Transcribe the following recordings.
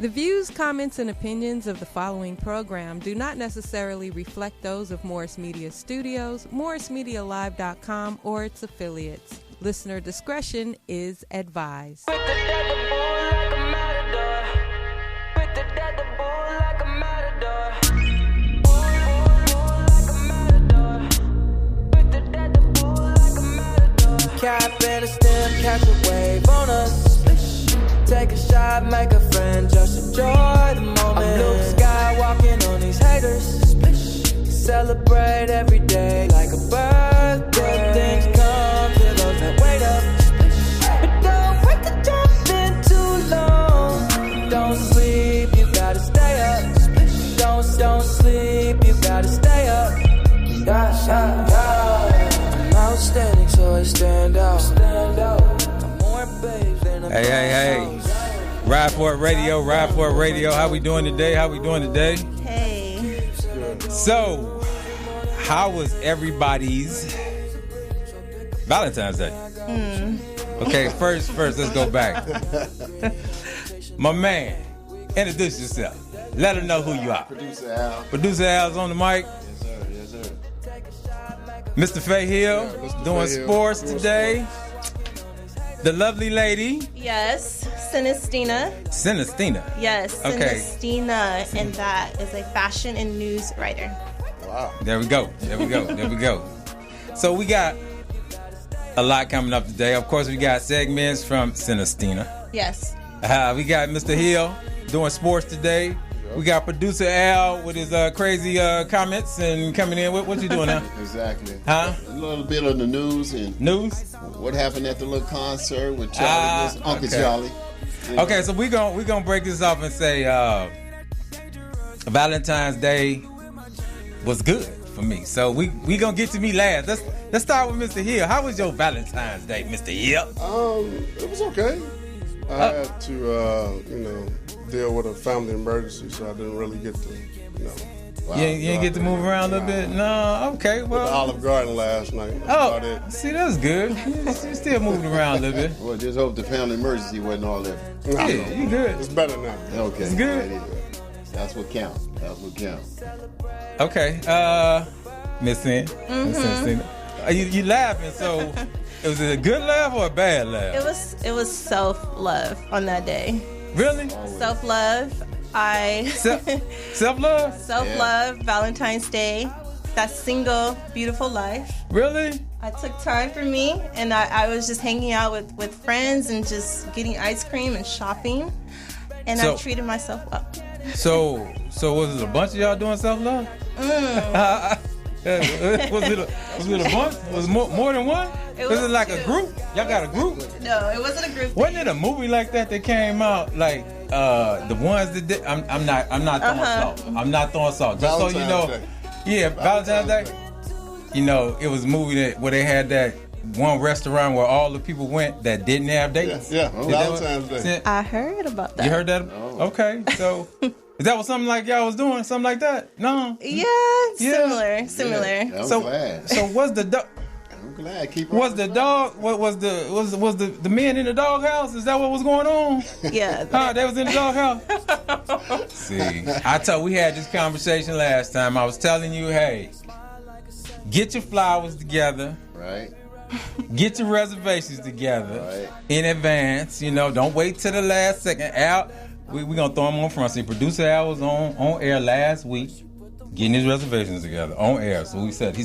The views, comments, and opinions of the following program do not necessarily reflect those of Morris Media Studios, MorrisMediaLive.com, or its affiliates. Listener discretion is advised. Cap and a stem, catch a wave on us. Take a shot, make a friend, just enjoy the moment. I'm Luke Skywalking on these haters. Celebrate every day like a birthday. Good things come to those that wait up. But don't wait to jump in too long. Don't sleep, you gotta stay up. Don't sleep, you gotta stay up. I'm outstanding, so I stand out. I'm more babes than a Hey. Ride for it radio. How we doing today? Hey. So, how was everybody's Valentine's Day? Okay, first, let's go back. My man, introduce yourself. Let them know who you are. Producer Al. Producer Al's on the mic. Yes, sir. Mr. Faye Hill, Mr. doing Faye Hill, sports doing today. The lovely lady, Yes, Celestina. Celestina. Yes, Okay. Celestina, and that is a fashion and news writer. Wow. There we go. So we got a lot coming up today. Of course, we got segments from Celestina. Yes. We got Mr. Hill doing sports today. We got producer Al with his crazy comments and coming in. What you doing now? Exactly. Huh? A little bit of the news and News? what happened at the little concert with Charlie, Uncle okay. Charlie. Okay, so we gonna break this off and say Valentine's Day was good for me. So we gonna get to me last. Let's start with Mr. Hill. How was your Valentine's Day, Mr. Hill? It was okay. I had to, deal with a family emergency, so I didn't really get to, You didn't get to move around a little bit? No, okay, the well. Olive Garden last night. That's about it. See, that's good. You still moving around a little bit. Well, just hope the family emergency wasn't all that. Yeah, you good. It's better now. Okay. It's good. That is. That's what counts. Okay, Miss Sin. You laughing, so was it a good laugh or a bad laugh? It was self-love on that day. Really? Self-love. Self-love? Self-love, Valentine's Day. That single, beautiful life. Really? I took time for me, and I was just hanging out with friends and just getting ice cream and shopping. And I treated myself well. So was it a bunch of y'all doing self-love? Was it a bunch? Was it more than one? Was it like a group? Y'all got a group? No, it wasn't a group. Wasn't it a movie like that came out? Like the ones that did, I'm not throwing salt. I'm not throwing salt. Just so you know. Valentine's Yeah, Valentine's Day. You know, it was a movie where they had that one restaurant where all the people went that didn't have dates. Yeah, Is that Valentine's Day. I heard about that. You heard that? Okay, so is that what something like y'all was doing? Something like that? No. Yeah, similar. Yeah, I'm glad. So was the dog? I'm glad. Keep Was the dog? What was the men in the doghouse? Is that what was going on? Yeah. They was in the doghouse. See, we had this conversation last time. I was telling you, hey, get your flowers together. Right. Get your reservations together Right. in advance. Don't wait till the last second. Al, we gonna throw him on front. See, producer Al was on air last week, getting his reservations together on air. So he said,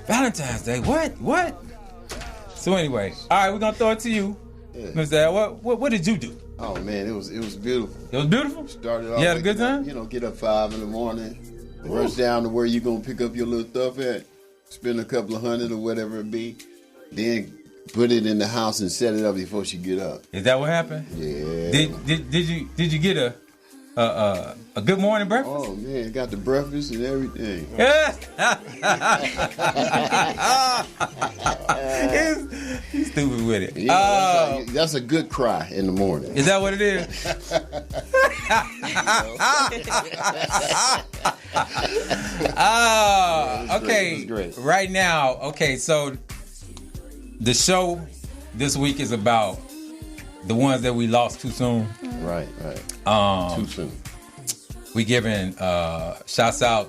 Valentine's Day. What? So anyway, all right, we're gonna throw it to you, Mr. Al. What did you do? Oh man, it was beautiful. It was beautiful. Started off. You had a good time? Get up 5 a.m, rush down to where you gonna pick up your little stuff at, spend a couple of $100 or whatever it be, then put it in the house and set it up before she get up. Is that what happened? Yeah. Did you get a good morning breakfast? Oh man, got the breakfast and everything. He's stupid with it. Yeah, that's a good cry in the morning. Is that what it is? Okay. It was great. Right now, so the show this week is about the ones that we lost too soon. Right. Too soon. We giving shouts out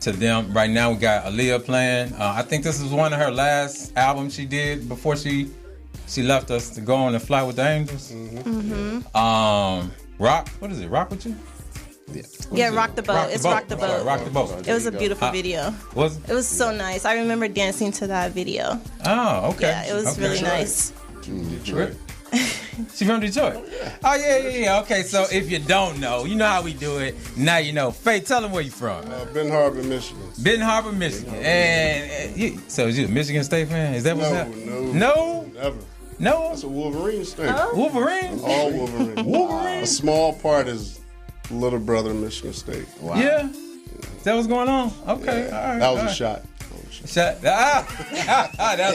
to them. Right now we got Aaliyah playing. I think this is one of her last albums she did before she left us to go on and fly with the Angels. Rock, what is it? Rock with you? Yeah, Rock the Boat. It's Rock the Boat. Rock the Boat. It was a beautiful video. Was it? It was so nice. I remember dancing to that video. Oh, okay. Yeah, it was really nice. Detroit. She from Detroit? Oh, yeah. Okay, so if you don't know, you know how we do it. Now you know. Faye, tell them where you from. Benton Harbor, Michigan. Benton Harbor, Michigan. So is you a Michigan State fan? Is that what's happening? No. Never. No? That's a Wolverine state. Wolverine? All Wolverine. A small part is little brother Michigan State. Wow. Yeah. Is that what's going on? Okay, all right. That was a shot. Shot. That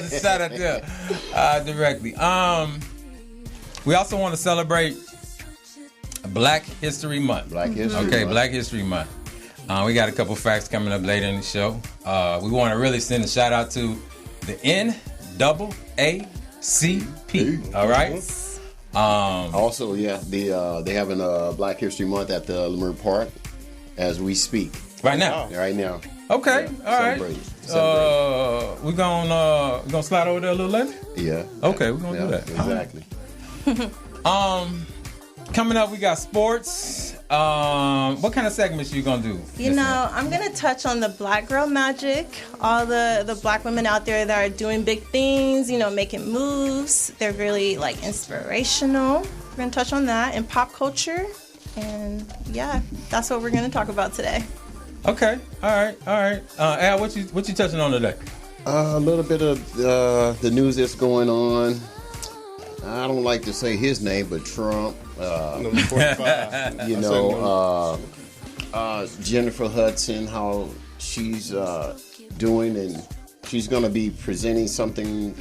was a shot at there. Directly. We also want to celebrate Black History Month. Black History Okay, Month. Black History Month. We got a couple facts coming up later in the show. We want to really send a shout out to the NAACP. All right. Also, yeah, they having a Black History Month at the Leimert Park as we speak. Right now. Right now. Okay. Yeah, All right. celebrate. We're gonna slide over there a little later. Yeah. Okay, we're gonna do that. Exactly. Coming up, we got sports. What kind of segments you gonna do? I'm going to touch on the Black Girl Magic, all the Black women out there that are doing big things, making moves. They're really, inspirational. We're going to touch on that and pop culture. And, yeah, that's what we're going to talk about today. Okay. All right. Al, what you touching on today? A little bit of the news that's going on. I don't like to say his name, but Trump. Number 45. Jennifer Hudson, how she's doing, and she's going to be presenting something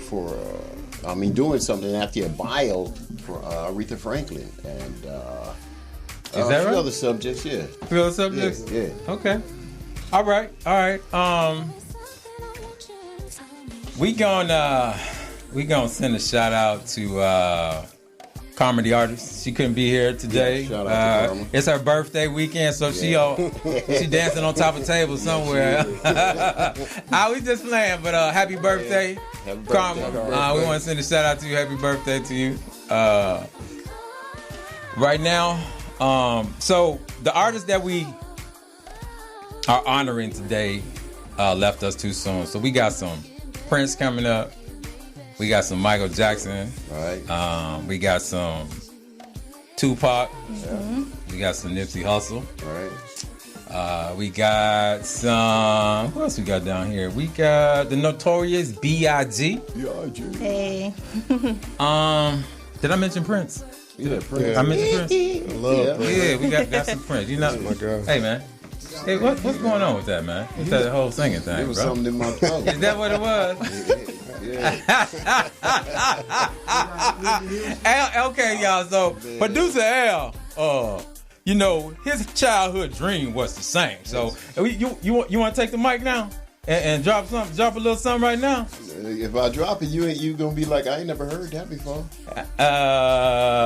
doing something after a bio for Aretha Franklin, and Is that right? Other subjects, yeah. Few other subjects? Yeah. Okay. All right. We gonna send a shout out to Karma the artist. She couldn't be here today. Yeah, shout out to Karma. It's her birthday weekend, so she dancing on top of tables somewhere. We just playing, but happy birthday, Happy birthday, Karma. Karma. We want to send a shout out to you. Happy birthday to you. Right now, so the artist that we are honoring today left us too soon. So we got some Prince coming up. We got some Michael Jackson. All right. We got some Tupac. Mm-hmm. We got some Nipsey Hussle. All right. We got some. What else we got down here? We got the Notorious B.I.G. Hey. Did I mention Prince? Yeah, Prince. I mentioned Prince. I love Prince. Yeah, we got some Prince. You know, Oh my God. hey man, hey, what's going on with that, man? With that whole singing thing, It was bro? something in my throat. Is that what it was? Al, okay, y'all. So producer Al, his childhood dream was to sing. So you want to take the mic now and drop a little something right now? If I drop it, you gonna be like, I ain't never heard that before.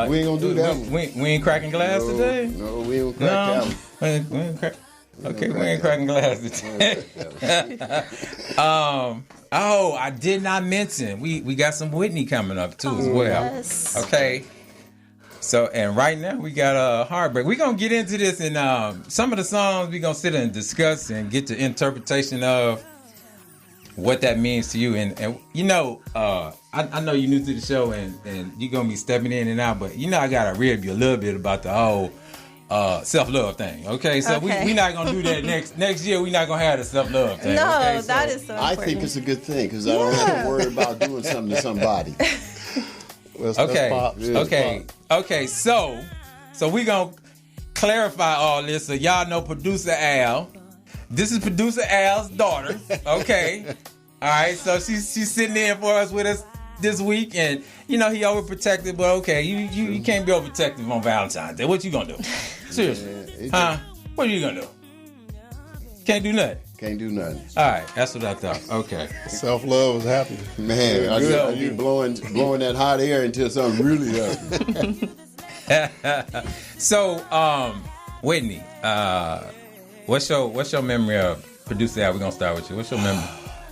We ain't gonna do that one. We ain't cracking glass today. No, we ain't crack that one. We ain't crack. Okay, we ain't cracking glass today. I did not mention we got some Whitney coming up too as well. Yes. Okay. So, and right now we got a Heartbreak. We're gonna get into this, and some of the songs we're gonna sit and discuss and get the interpretation of what that means to you. And I know you're new to the show and you're gonna be stepping in and out, but I gotta rib you a little bit about the whole self-love thing. Okay, so Okay. we not gonna do that next year. We're not gonna have the self-love thing. No, okay? that is so important. I think it's a good thing because I don't have to worry about doing something to somebody. That's Okay. Pops. Okay. So we gonna clarify all this so y'all know producer Al. This is producer Al's daughter. Okay. All right. So she's sitting in for us with us this week, and he overprotected, but okay, you can't be overprotective on Valentine's Day. What you gonna do? Seriously, huh? What are you gonna do? Can't do nothing. Can't do nothing. All right, that's what I thought. Okay. Self-love is happening. Man, I good. you blowing that hot air until something really happens. So, Whitney, what's your memory of producer Al? We're gonna start with you. What's your memory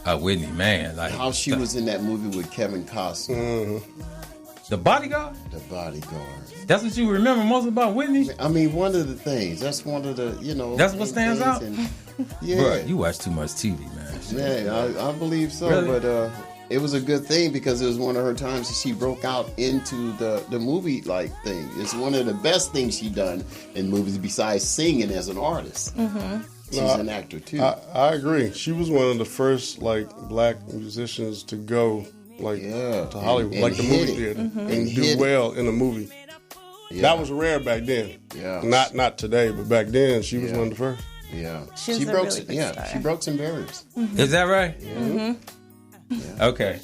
of Whitney, man? Like How she was in that movie with Kevin Costner, The Bodyguard? The Bodyguard. That's what you remember most about Whitney? I mean, one of the things. That's one of the, you know. That's what stands out? Yeah. Bruh, you watch too much TV, man. Yeah, I believe so. Really? But it was a good thing because it was one of her times that she broke out into the movie like thing. It's one of the best things she done in movies besides singing as an artist. She's an actor too. I agree. She was one of the first like black musicians to go like to Hollywood, and like the hit movie it. theater, And and hit do well in a movie. Yeah. That was rare back then. Yeah. Not today, but back then she was Yeah. one of the first. Yeah, She's she a broke. really big star. She broke some barriers. Is that right? Okay.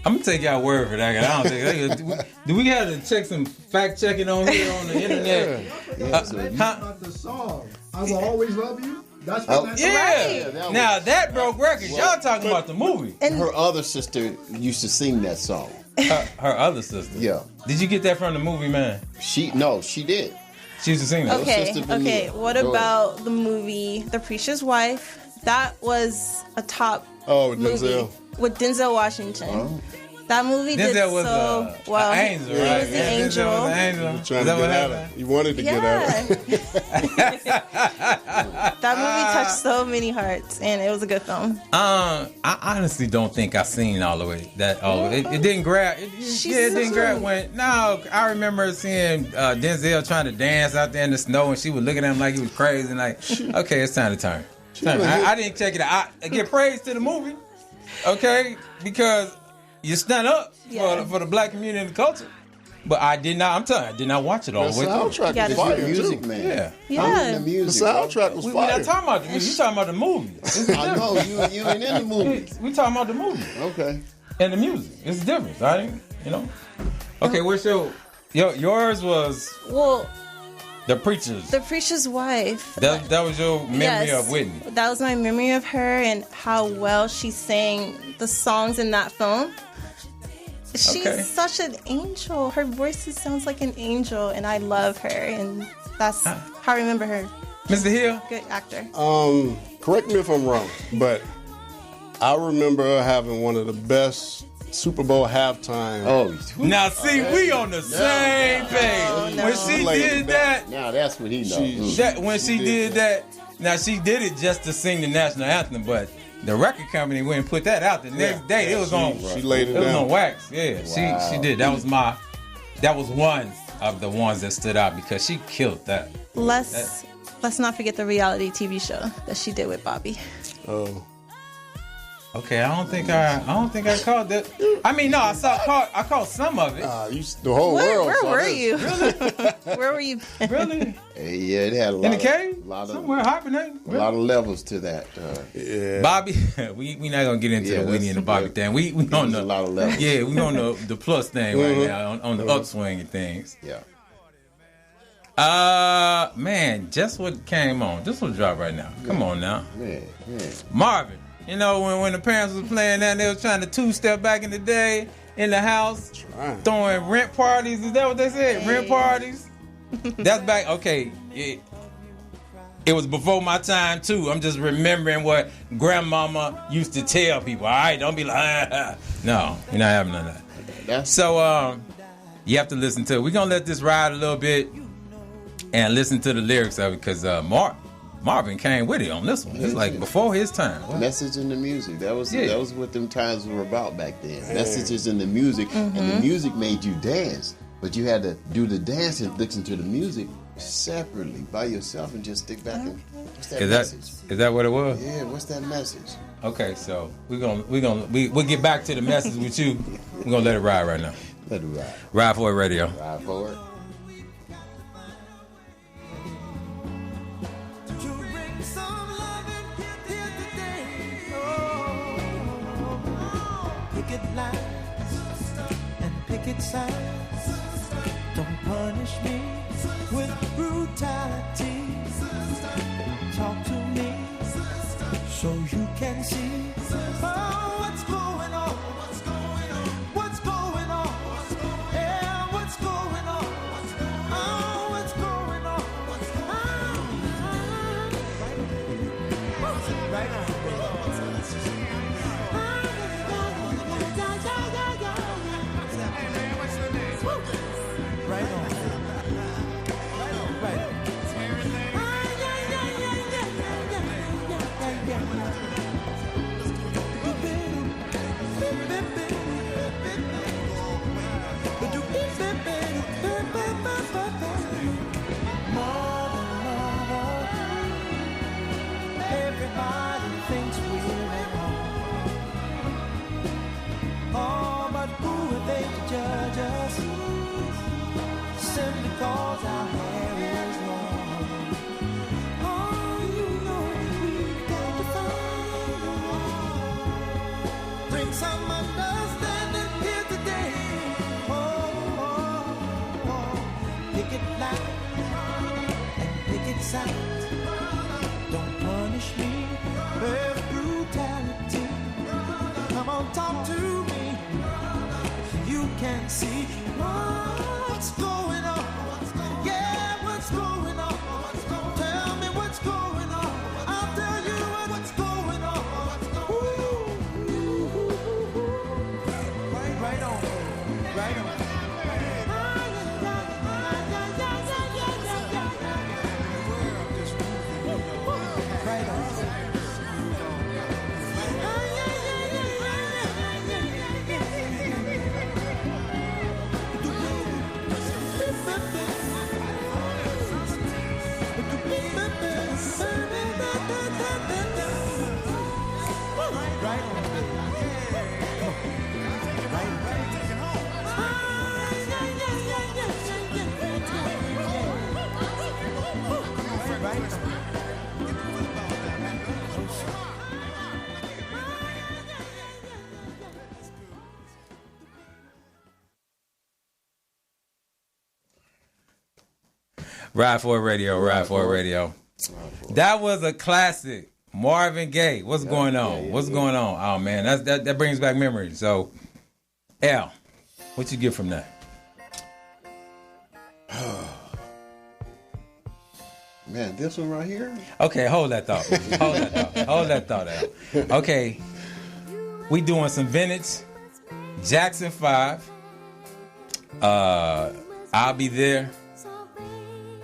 I'm gonna take y'all word for that. I don't think. Do we have to check some fact checking on here on the internet? Not the song. I will always love you. That's what that's Yeah. that Now was- that broke records. Y'all talking about the movie? Her other sister used to sing that song. Her other sister. Yeah, Did you get that from the movie, man? she did. She used to sing that. Okay, Sister Vanilla. what Go about the movie The Preacher's Wife? That was a top Oh, with movie Denzel. with Denzel Washington. That movie did Denzel was so well. an angel, He right? was the Yeah, angel. Denzel was an angel. Trying Is to that get what at her. happened? You wanted to get at her. That movie touched so many hearts, and it was a good film. I honestly don't think I seen all the way. It didn't grab. It didn't grab when. No, I remember seeing Denzel trying to dance out there in the snow, and she was looking at him like he was crazy. And like, okay, it's time to turn. I didn't check it out. I give praise to the movie, okay, because you stand up for the black community and the culture. But I did not. I'm telling you, I did not watch it all The the way through. soundtrack Yeah, was the fire Music too. man. Yeah. Yeah. I'm in the The music. soundtrack was We're fire. not talking about the movie. You talking about the movie. I know you ain't in the movie. We talking about the movie Okay. and the music. It's different, right? You know. Okay, what's yours was Well, The Preachers. The Preacher's Wife. That was your memory of Whitney. That was my memory of her and how well she sang the songs in that film. She's Okay. such an angel. Her voice sounds like an angel, and I love her. And that's how I remember her. Mr. Hill. Good actor. Correct me if I'm wrong, but I remember her having one of the best Super Bowl halftime. Oh, Now see, we on the same page. no. When she Laid did it back. that, now that's what he knows. when she did that, now she did it just to sing the national anthem, but the record company went and put that out the next day. It was on. She laid it It was down. on wax. Yeah, she did. That was one of the ones that stood out because she killed that. Let's not forget the reality TV show that she did with Bobby. Oh. Okay, I don't think I caught that. I mean, no, I caught some of it. The whole world. Where saw were this. you? Where were you? Really? Yeah, it had a lot In the of, cave? lot of, Somewhere hibernating? a lot of levels to that. Yeah. Bobby, we not gonna get into Yeah, the Whitney that's- and the Bobby thing. We on There's a lot the of levels. yeah, we on the plus thing right now on the upswing of things. Yeah. Man, just what came on, just what dropped right now. Come on now, Man. Marvin. You know when the parents was playing that, they was trying to two-step back in the day in the house, throwing rent parties. Is that what they said? Rent parties. That's back. Okay. It was before my time too. I'm just remembering what grandmama used to tell people. All right, don't be like, no, you're not having none of that. That's So you have to listen to it. We're gonna let this ride a little bit and listen to the lyrics of it because Marvin came with it on this one. It's like before his time. message in the music. That was Yeah. that was what them times were about back then. Messages in the music, and the music made you dance. But you had to do the dance and listen to the music separately by yourself and just stick back and what's that message? Is that what it was? Yeah, what's that message? Okay, so we'll get back to the message with you. We're gonna let it ride right now. Let it ride. Ride for it radio. Ride forward. Picket lines and picket signs. Don't punish me with brutality. Talk to me so you can see what's going on. What's going on? Yeah, what's going on? sight. Don't punish me with brutality. Come on, talk to me. You can see what's going on. Yeah, what's going on? Tell me what's going on. I'll tell you what's going on. Ooh. Right on. Right on. Ride for It Radio, Ride for It Radio. That was a classic. Marvin Gaye. What's going on? What's going on? Oh man, that brings back memories. So, Al, what you get from that? Man, this one right here. Okay, hold that thought. Hold that thought, Al. Okay, we doing some vintage Jackson 5. I'll Be There.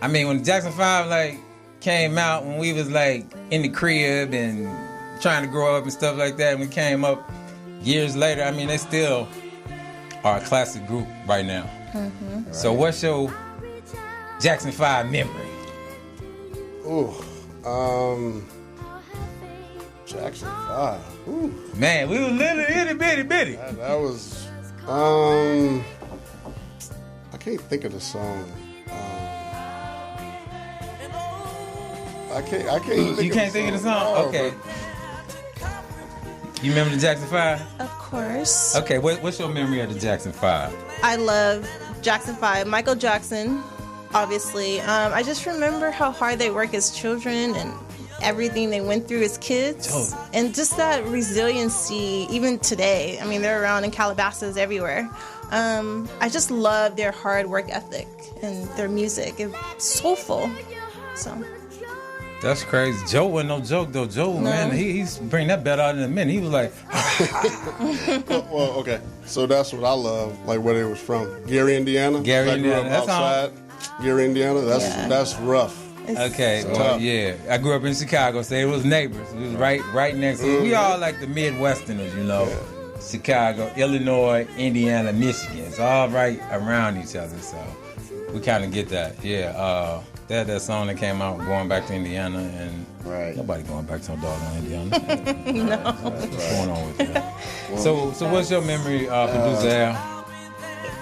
I mean, when Jackson 5 like came out, when we was like in the crib and trying to grow up and stuff like that, and we came up years later, I mean, they still are a classic group right now. Mm-hmm. So what's your Jackson 5 memory? Ooh, Jackson 5. Ooh. Man, we was little itty bitty. That was, I can't think of the song. I can't. You can't think of the song? No, okay. You remember the Jackson 5? Of course. Okay, what's your memory of the Jackson 5? I love Jackson 5. Michael Jackson, obviously. I just remember how hard they work as children and everything they went through as kids. Oh. And just that resiliency, even today. I mean, they're around in Calabasas everywhere. I just love their hard work ethic and their music. It's soulful. So... That's crazy. Joe wasn't no joke though. Joe, no. Man, he's bring that bet out in a minute. He was like, well, okay. So that's what I love, like where they was from. Gary, Indiana. Gary, Indiana. That's outside. Gary, Indiana. That's rough. Okay, well, yeah. I grew up in Chicago, so it was neighbors. It was right next. Mm-hmm. We all like the Midwesterners, you know. Yeah. Chicago, Illinois, Indiana, Michigan. It's all right around each other, so we kind of get that. Yeah. They had that song that came out going back to Indiana, and nobody going back to no doggone Indiana. No. What's going on with that? Well, so what's your memory, producer Al?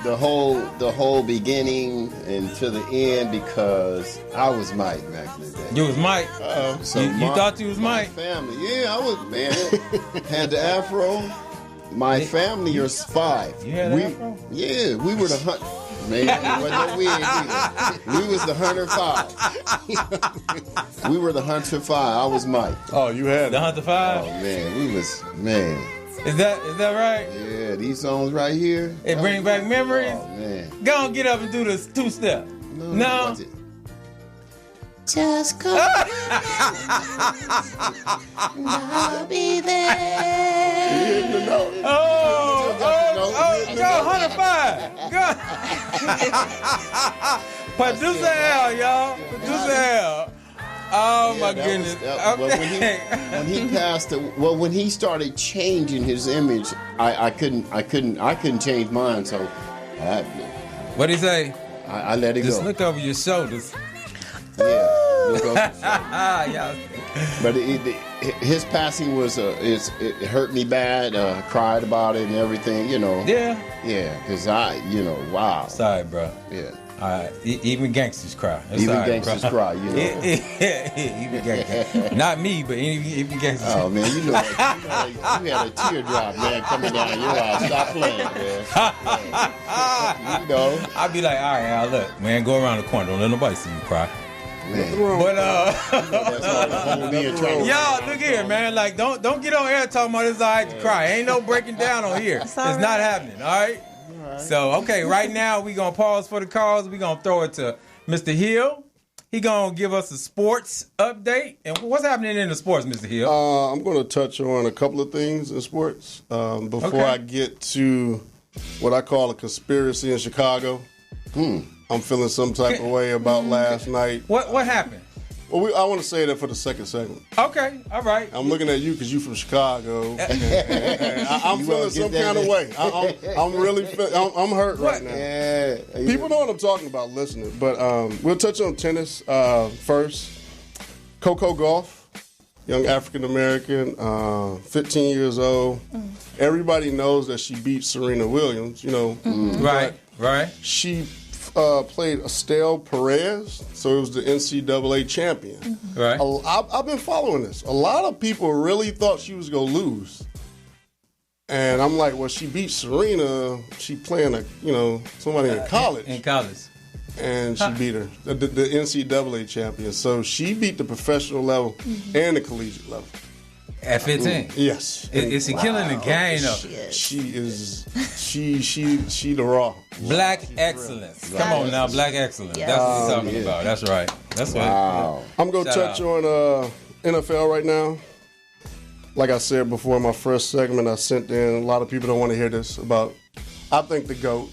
The whole beginning and to the end, because I was Mike back in the day. You was Mike? So you thought you was Mike? Family, yeah, I was, man. Had the afro. My family was 5. You had an afro? Yeah, we were the hunt. Man, it wasn't no weird either. We was the Hunter 5. We were the Hunter 5. I was Mike. Oh, you had the Hunter 5? Oh man, we was man. Is that right? Yeah, these songs right here. It bring back memories. Oh man. Go on, get up and do this 2-step. No. Just come. I'll be there. Go, Hunter 5. Go. Producer Al, y'all. Producer Al. Oh my goodness. When he passed, when he started changing his image, I couldn't change mine. So, what'd he say? I let it Just go. look over your shoulders. Yeah. But his passing was it hurt me bad. Cried about it and everything, you know. Yeah. Yeah, because wow. Sorry, bro. Yeah. Even gangsters cry. Gangsters cry, you know. Even gangsters. Not me, but even gangsters. Oh man, you had a teardrop, man, coming down your eyes. Stop playing, man. I'd be like, all right, Al, look, man, go around the corner. Don't let nobody see you cry. Man. But That's hard to hold me and try to- y'all, look here, man. Like, don't get on air talking about it's all right to cry. Ain't no breaking down on here. It's all not right. happening. All right. So, okay, right now we gonna pause for the calls. We gonna throw it to Mr. Hill. He gonna give us a sports update. And what's happening in the sports, Mr. Hill? I'm going to touch on a couple of things in sports before Okay. I get to what I call a conspiracy in Chicago. I'm feeling some type of way about last night. What happened? Well, I want to say that for the second segment. Okay, all right. I'm looking at you because you're from Chicago. And I'm You feeling wanna some get kind that of way. I'm really I'm hurt right now. Yeah. People know what I'm talking about listening, but we'll touch on tennis first. Coco Gauff, young African American, 15 years old. Everybody knows that she beat Serena Williams. You know, Right. she played Estelle Perez, so it was the NCAA champion. Right. I've been following this. A lot of people really thought she was going to lose. And I'm like, well, she beat Serena. She playing somebody in college. In college. And she beat her, the NCAA champion. So she beat the professional level and the collegiate level. At 15. Yes. Is she killing the game though? She is, she the raw. Black excellence. Come on now, black excellence. Yes. That's what we're talking about. That's right. That's right. Wow. I'm going to Shout touch on NFL right now. Like I said before in my first segment, I sent in, a lot of people don't want to hear this, about, I think the GOAT,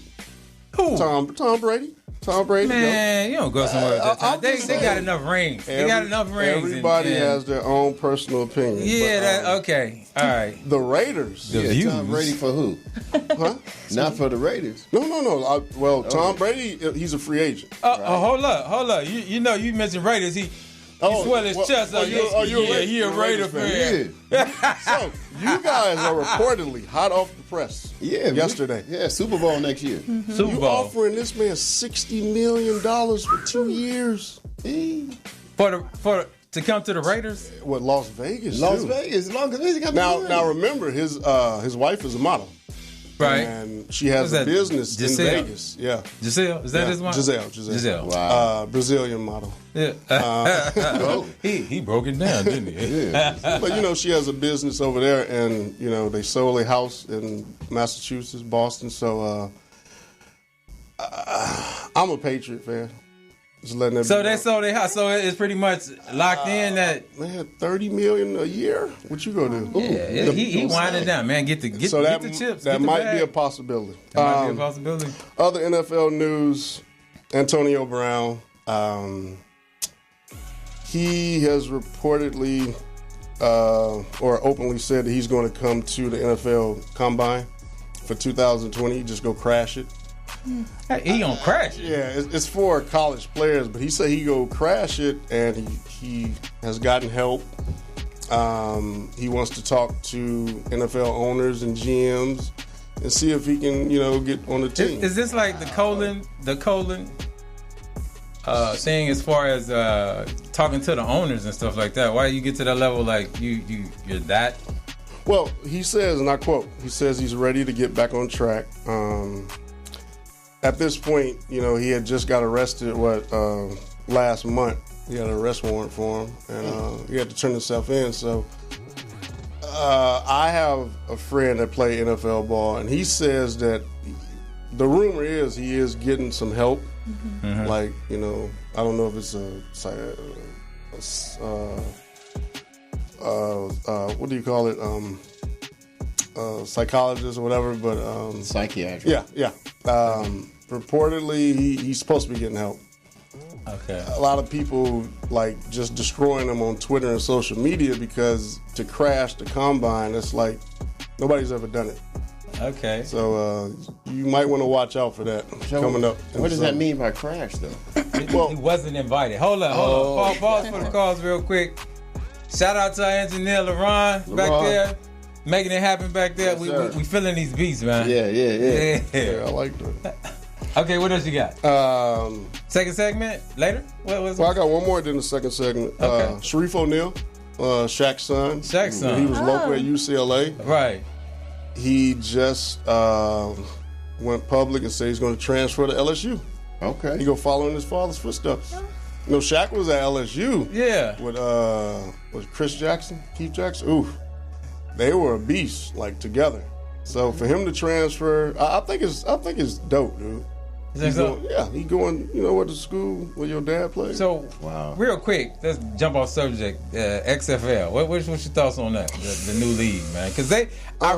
Who? Tom Brady. Tom Brady, the GOAT. Man, you don't go somewhere with that. I'm They just got saying. enough rings. They got enough rings. Everybody and- has their own personal opinion. Yeah, but, okay. All right. the Raiders. The Yeah, Tom views. Brady for who? Huh? Not for the Raiders. No. Tom Brady, he's a free agent. Hold up. You know, you mentioned Raiders. He swell his chest up. He a Raider fan. So you guys are reportedly hot off the press. Yeah. Yesterday. Yeah, Super Bowl next year. Super You Bowl. offering this man $60 million for 2 years? To come to the Raiders? What, Las Vegas? Las too. Vegas, Las Vegas got the Now money. remember, his wife is a model. Right. And she has Who's a that? business Giselle? in Vegas. Yeah. Giselle? Is that Yeah, his one? Giselle. Wow. Brazilian model. Yeah. He broke it down, didn't he? But she has a business over there, and they sold a house in Massachusetts, Boston. So I'm a Patriot fan. Just letting So everybody they sold their house. So it's pretty much locked in that. man, $30 million a year. What you gonna do? Yeah, he winding down, man. Get the chips. That get the might bag. be a possibility. That might be a possibility. Other NFL news: Antonio Brown. He has reportedly or openly said that he's going to come to the NFL Combine for 2020. Just go crash it. Hey, he gonna crash it. Yeah, it's for college players, but he said he go crash it, and he has gotten help. He wants to talk to NFL owners and GMs and see if he can, get on the team. Is this like the colon thing as far as talking to the owners and stuff like that? Why you get to that level like you're that? Well, he says, and I quote, he says he's ready to get back on track. At this point, he had just got arrested, last month. He had an arrest warrant for him, and he had to turn himself in. So I have a friend that played NFL ball, and he says that the rumor is he is getting some help. Mm-hmm. Like, I don't know if it's what do you call it? Psychologist or whatever, but psychiatric. Yeah. Reportedly, he's supposed to be getting help. Okay. A lot of people just destroying him on Twitter and social media because to crash the combine, it's like nobody's ever done it. Okay. So you might want to watch out for that coming up. What does that mean by crash, though? Well, he wasn't invited. Hold on. Pause for the calls real quick. Shout out to our engineer LaRon back there, making it happen back there. Yes, we feeling these beats, man. Yeah. Yeah, I like that. Okay, what else you got? Second segment later. What was? Well, I got one more than the second segment. Okay. Sharif O'Neal, Shaq's son. Shaq's son. He was local at UCLA. Right. He just went public and said he's going to transfer to LSU. Okay. He go follow in his father's footsteps. No, Shaq was at LSU. Yeah. With was Chris Jackson, Keith Jackson. Ooh, they were a beast like together. So for him to transfer, I think it's dope, dude. He going, to school where your dad played. So, real quick, let's jump off subject. XFL. What's your thoughts on that? The new league, man. Because I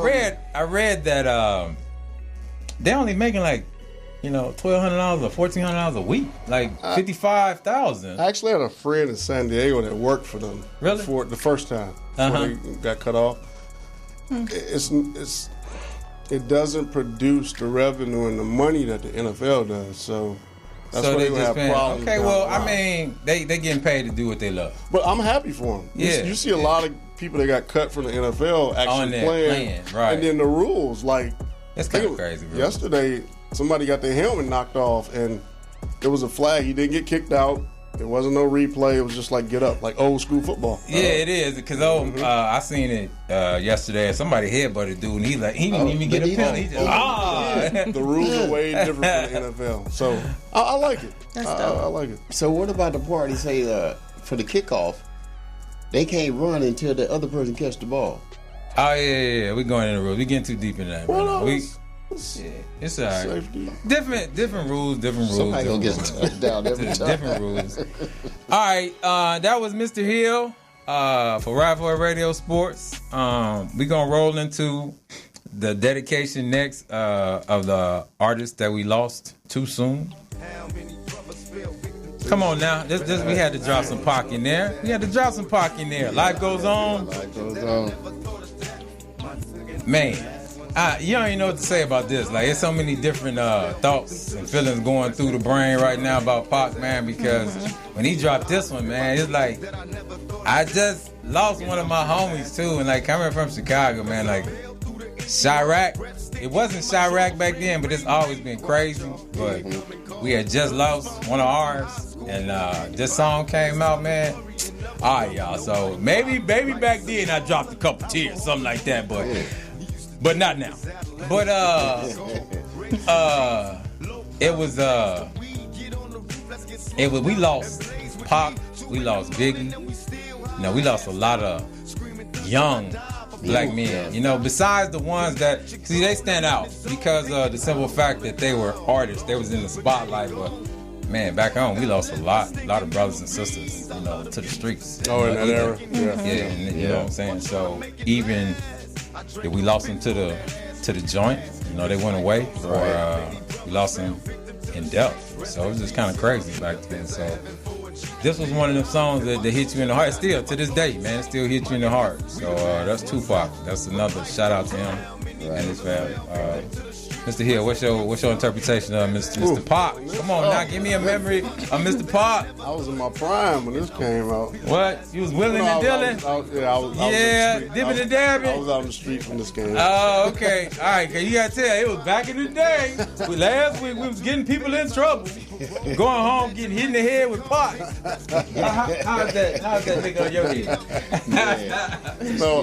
read that they're only making like, $1,200 or $1,400 a week, like $55,000. I actually had a friend in San Diego that worked for them. Really? For the first time before they got cut off. It doesn't produce the revenue and the money that the NFL does. So that's why they have problems. Okay, well, I mean, they getting paid to do what they love. But I'm happy for them. Yeah, you see a lot of people that got cut from the NFL actually playing. Right. And then the rules, like, it's kind of crazy, bro. Yesterday, somebody got their helmet knocked off, and there was a flag. He didn't get kicked out. There wasn't no replay. It was just like get up, like old school football. Yeah, it is. Because I seen it yesterday. Somebody headbutted dude, and he didn't even get a penalty. The rules are way different for the NFL. So I like it. I like it. So what about the part they say for the kickoff, they can't run until the other person catch the ball? Oh yeah. We're going in the rules. We getting too deep in that. Well, it's all right. Safety. Different rules. Somebody gonna get touchdown every time. Different rules. All right, that was Mr. Hill for Rival Radio Sports. We gonna roll into the dedication next of the artist that we lost too soon. Come on now, this we had to drop some Pac in there. Life goes on. Man. You don't even know what to say about this. Like, there's so many different thoughts and feelings going through the brain right now about Pac, man, because when he dropped this one, man, it's like, I just lost one of my homies, too, and, like, coming from Chicago, man, like, Chirac, it wasn't Chirac back then, but it's always been crazy, but we had just lost one of ours, and this song came out, man. All right, y'all, so maybe back then I dropped a couple tears, something like that, but not now. But we lost Pac, we lost Biggie. We lost a lot of young black men. Besides the ones that they stand out because of the simple fact that they were artists. They was in the spotlight, but man, back home we lost a lot of brothers and sisters, to the streets. Oh, in that era. Yeah, you know what I'm saying? So even if we lost them to the joint, they went away, or we lost them in depth. So it was just kind of crazy back then. So this was one of them songs that hit you in the heart. Still, to this day, man, it still hits you in the heart. So that's Tupac. That's another shout out to him and his family. Mr. Hill, what's your interpretation of Mr. Pac? Come on now, give me a memory of Mr. Pac. I was in my prime when this came out. What? You was willing and dealing? I was dipping and dabbing? I was out on the street when this came out. Oh, okay. All right, cause you gotta tell, it was back in the day. Last week we was getting people in trouble. Going home, getting hit in the head with Pac. How's that nigga on your head? No,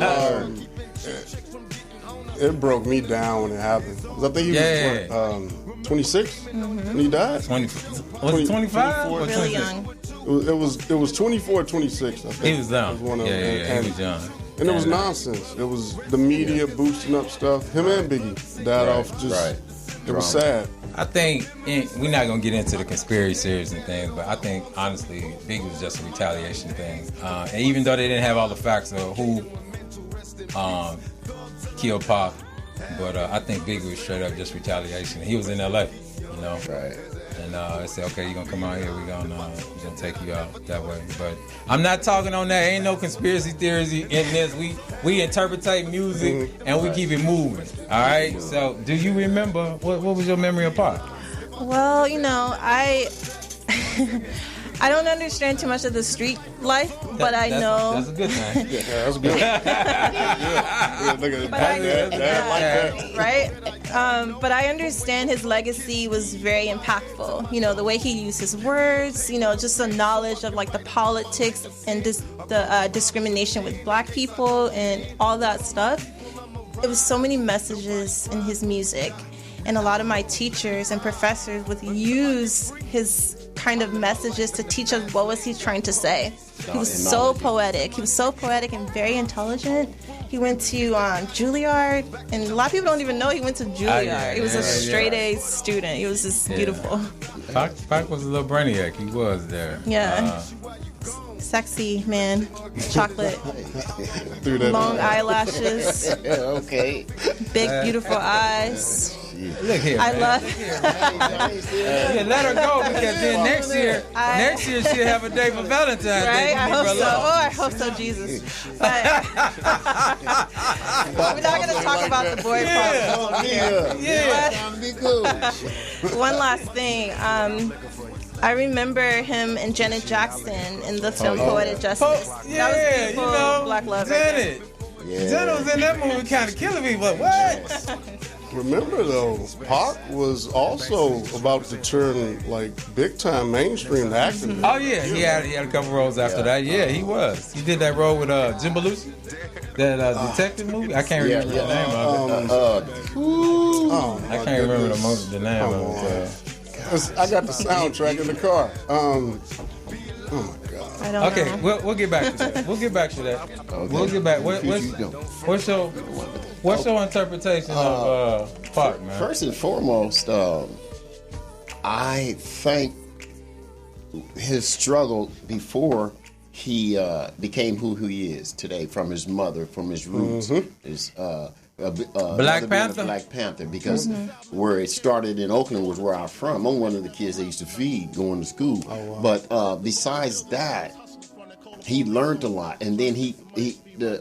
it broke me down when it happened. I think he was 26 when he died. 20, was it 25? Really young. It was 24, 26. I think. He was young. He was young. And it was nonsense. It was the media boosting up stuff. Him and Biggie died off just. It was sad. I think we're not gonna get into the conspiracy theories and things, but I think honestly, Biggie was just a retaliation thing. And even though they didn't have all the facts of who killed Pac, but I think Biggie was straight up just retaliation. He was in LA, Right. And they said, okay, you're gonna come out here, we're gonna take you out that way. But I'm not talking on that. Ain't no conspiracy theories in this. We interpretate music and we keep it moving. All right. So, do you remember what was your memory of Pac? Well, I don't understand too much of the street life, but I know. That's a good thing. That's good. Look at that. Right? But I understand his legacy was very impactful. The way he used his words, just the knowledge of like the politics and the discrimination with black people and all that stuff. It was so many messages in his music. And a lot of my teachers and professors would use his kind of messages to teach us what was he trying to say. He was so poetic. He was so poetic and very intelligent. He went to Juilliard, and a lot of people don't even know he went to Juilliard. He was a straight A student. He was just beautiful. Pac was a little brainiac. He was there. Yeah. Sexy man, chocolate, long eyelashes, Okay. big beautiful eyes. Look here, I man. love. Yeah, let her go because then next year she'll have a day for Valentine's Day. Right? I hope so. Oh, I hope so, Jesus. But we're not going to talk about the boy problem here. Be cool. One last thing. I remember him and Janet Jackson in the film Poetic Justice. Yeah, that was beautiful black love. Janet. Janet was in that movie kind of killing me, but what? Remember though, Pac was also about to turn like big time mainstream acting. Oh yeah, he had a couple roles after that. Yeah, he was. He did that role with Jim Belushi, that detective movie. I can't remember the name of it. I can't remember the name of it. I got the soundtrack in the car. Oh my God. I don't know. We'll get back to that. We'll get back to that. Okay. We'll get back. What's your interpretation of Pac, man? First and foremost, I think his struggle before he became who he is today, from his mother, from his roots, his Black Panther? Black Panther, because where it started in Oakland was where I'm from. I'm one of the kids they used to feed going to school. Oh, wow. But besides that, he learned a lot, and then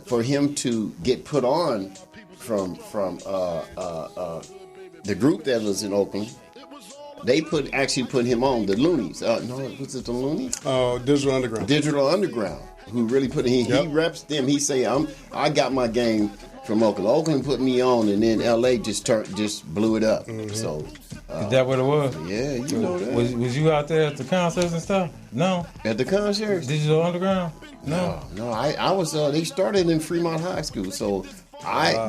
for him to get put on from the group that was in Oakland, they actually put him on the Loonies. Was it the Loonies? Digital Underground. Digital Underground, who really put he reps them. He say I got my game from Oakland. Oakland put me on, and then LA just blew it up. So is that what it was? Yeah, you know that. Was you out there at the concerts and stuff? No. At the concerts? Digital Underground? No. I was. They started in Fremont High School, so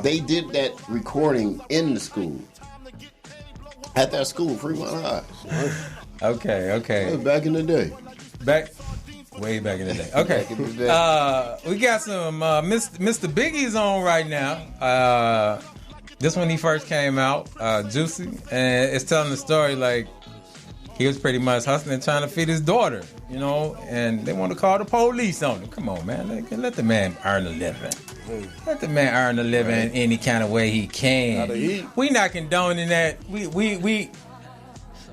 they did that recording in the school. At that school, Fremont High. Okay. Back in the day. Way back in the day. Okay. We got some Mr. Biggie's on right now. This when he first came out, Juicy, and it's telling the story like he was pretty much hustling, trying to feed his daughter, and they want to call the police on him. Come on, man, let the man earn a living. Let the man earn a living any kind of way he can. We not condoning that. We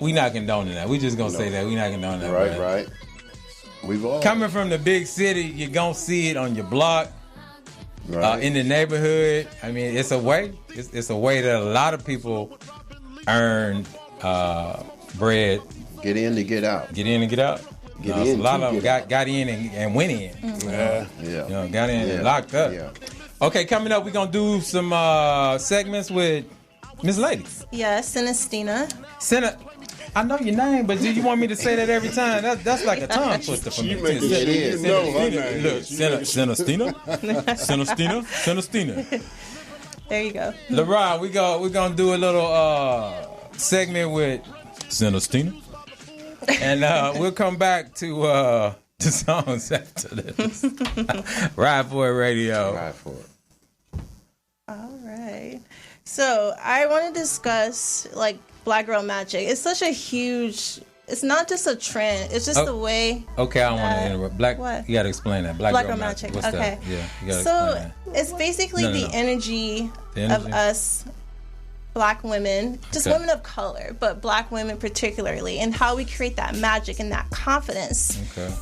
not condoning that. We just gonna say that we not condoning that. Right. We've all coming from the big city, you're gonna see it on your block, in the neighborhood. I mean, it's a way. It's a way that a lot of people earn bread. Get in to get out. Get in and get out. A lot of them got in and went in. Yeah. Got in and locked up. Yeah. Okay, coming up, we're gonna do some segments with Miss Lady. Yes, Sinestina. I know your name, but do you want me to say that every time? That's like a tongue twister for me. It is. Look, Sinestina. There you go. LeRon, we're gonna do a little segment with Sinestina, and we'll come back to the songs after this. Ride for it radio. Ride for it. All right. So I want to discuss Black Girl Magic. It's such a huge. It's not just a trend. It's just the way. Okay, I don't want to interrupt. What? You got to explain that. Black Girl Magic. What's okay. that? Yeah, you got to explain that. It's basically the energy of us Black women, just women of color, but Black women particularly, and how we create that magic and that confidence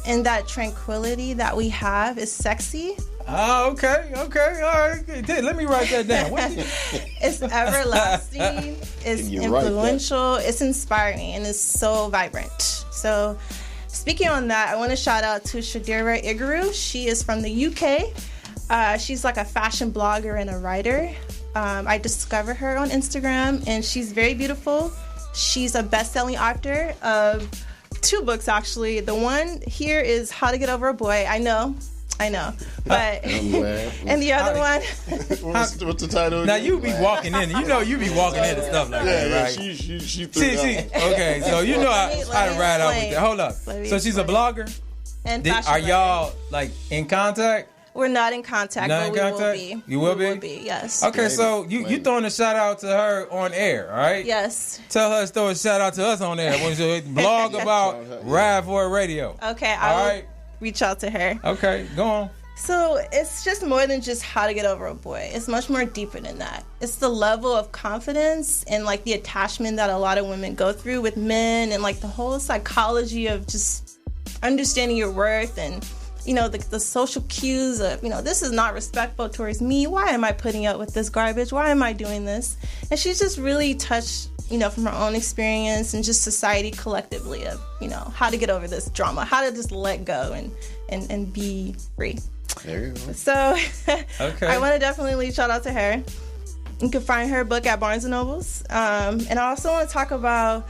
and that tranquility that we have is sexy. Oh, okay. All right. Let me write that down. It's everlasting. It's influential. It's inspiring, and it's so vibrant. So, speaking on that, I want to shout out to Shadira Igaru. She is from the UK. She's like a fashion blogger and a writer. I discovered her on Instagram, and she's very beautiful. She's a best-selling author of 2 books, actually. The one here is How to Get Over a Boy. I know. I know. But I'm glad. and the other one, What's the title? Now again? you be walking in, you be walking into stuff like Yeah, that, right? she threw it out. Okay, so you know Let me how to ride out with explain. that. Hold up. Let me So she's a explain. blogger? and fashion Are writer. y'all like in contact? We're not in contact, Not but in we contact? will be. You will We be? yes. Okay, so Blame you it. throwing a shout out to her on air, all right? Yes. Tell her to throw a shout out to us on air when she blog about Ride for It Radio. Okay, All I will right. reach out to her. Okay, go on. So it's just more than just how to get over a boy. It's much more deeper than that. It's the level of confidence and like the attachment that a lot of women go through with men, and like the whole psychology of just understanding your worth, and you know, the social cues of, you know, this is not respectful towards me. Why am I putting up with this garbage? Why am I doing this? And she's just really touched, you know, from her own experience and just society collectively of, you know, how to get over this drama, how to just let go and be free. There you go. So Okay. I want to definitely shout out to her. You can find her book at Barnes & Nobles. And I also want to talk about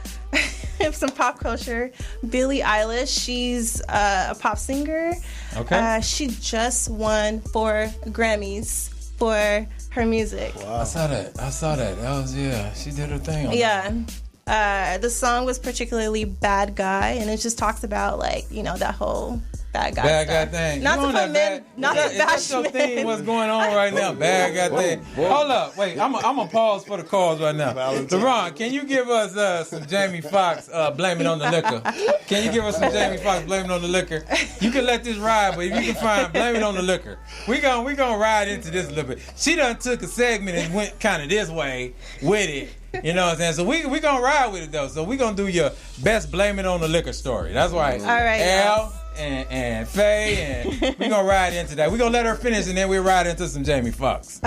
some pop culture. Billie Eilish, she's a pop singer. Okay. She just won 4 Grammys for her music. I saw that. That was, she did her thing on Yeah. The song was particularly Bad Guy, and it just talks about, like, you know, that whole bad guy Bad stuff. guy thing. Not You to on put that men, not to is that bash your men. thing? What's going on right now? Bad guy thing. Hold up. Wait, I'm going to pause for the calls right now. Deron, can you give us some Jamie Foxx, Blame It on the Liquor? Can you give us some Jamie Foxx, Blame It on the Liquor? You can let this ride, but if you can find Blame It on the Liquor, we gonna ride into this a little bit. She done took a segment and went kind of this way with it. You know what I'm saying? So we gonna ride with it though. So we gonna do your best Blame It on the Liquor story. That's right. All right, Al and Faye, and we gonna ride into that. We gonna let her finish, and then we ride into some Jamie Foxx.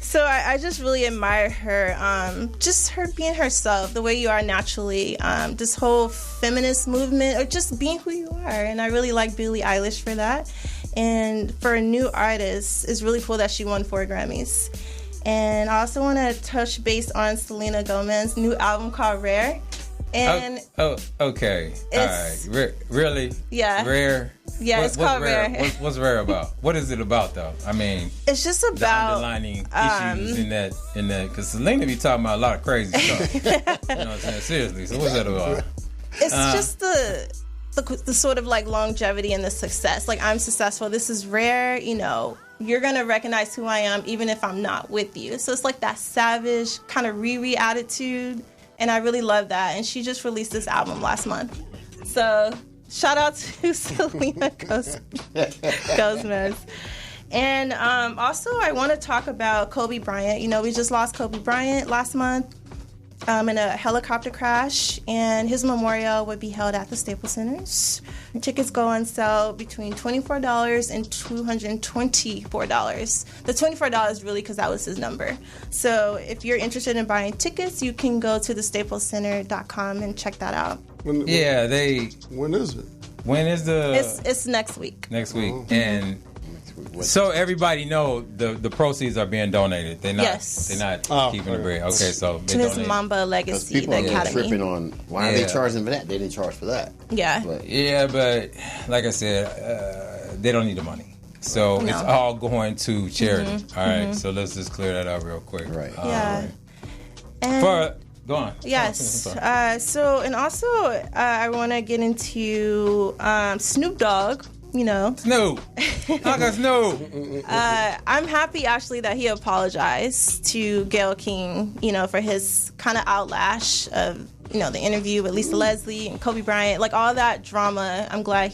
So I just really admire her, just her being herself, the way you are naturally, this whole feminist movement, or just being who you are. And I really like Billie Eilish for that. And for a new artist, it's really cool that she won 4 Grammys. And I also want to touch base on Selena Gomez's new album called Rare. And Okay. It's- All right. Really? Yeah. Rare? Yeah, it's called Rare. What's Rare about? What is it about, though? I mean, it's just the about underlining issues in that, because Selena be talking about a lot of crazy stuff. You know what I'm saying? Seriously. So what's that about? it's just the sort of like longevity and the success. Like, I'm successful. This is rare. You know, you're gonna recognize who I am even if I'm not with you. So it's like that savage kind of Riri attitude, and I really love that. And she just released this album last month. So shout out to Selena Gomez. And also, I want to talk about Kobe Bryant. You know, we just lost Kobe Bryant last month in a helicopter crash, and his memorial would be held at the Staples Centers. Tickets go on sale between $24 and $224. The $24 really because that was his number. So if you're interested in buying tickets, you can go to thestaplescenter.com and check that out. When is it? When is the... It's next week. Next week. And... So everybody know the proceeds are being donated. They're not. Yes. They're not Oh, keeping the bread. Okay, so they To his donate. Mamba Because Legacy, people the are Academy. tripping on why are they Yeah. charging for that? They didn't charge for that. Yeah. But Yeah, but like I said, they don't need the money. So No. it's all going to charity. All right. So let's just clear that up real quick. Right. Yeah. And Go on. yes. Oh, sorry. I want to get into Snoop Dogg. You know, Snoop. Uncle Snoop. I'm happy actually that he apologized to Gayle King, you know, for his kind of outlash of, you know, the interview with Lisa Leslie and Kobe Bryant, like all that drama. I'm glad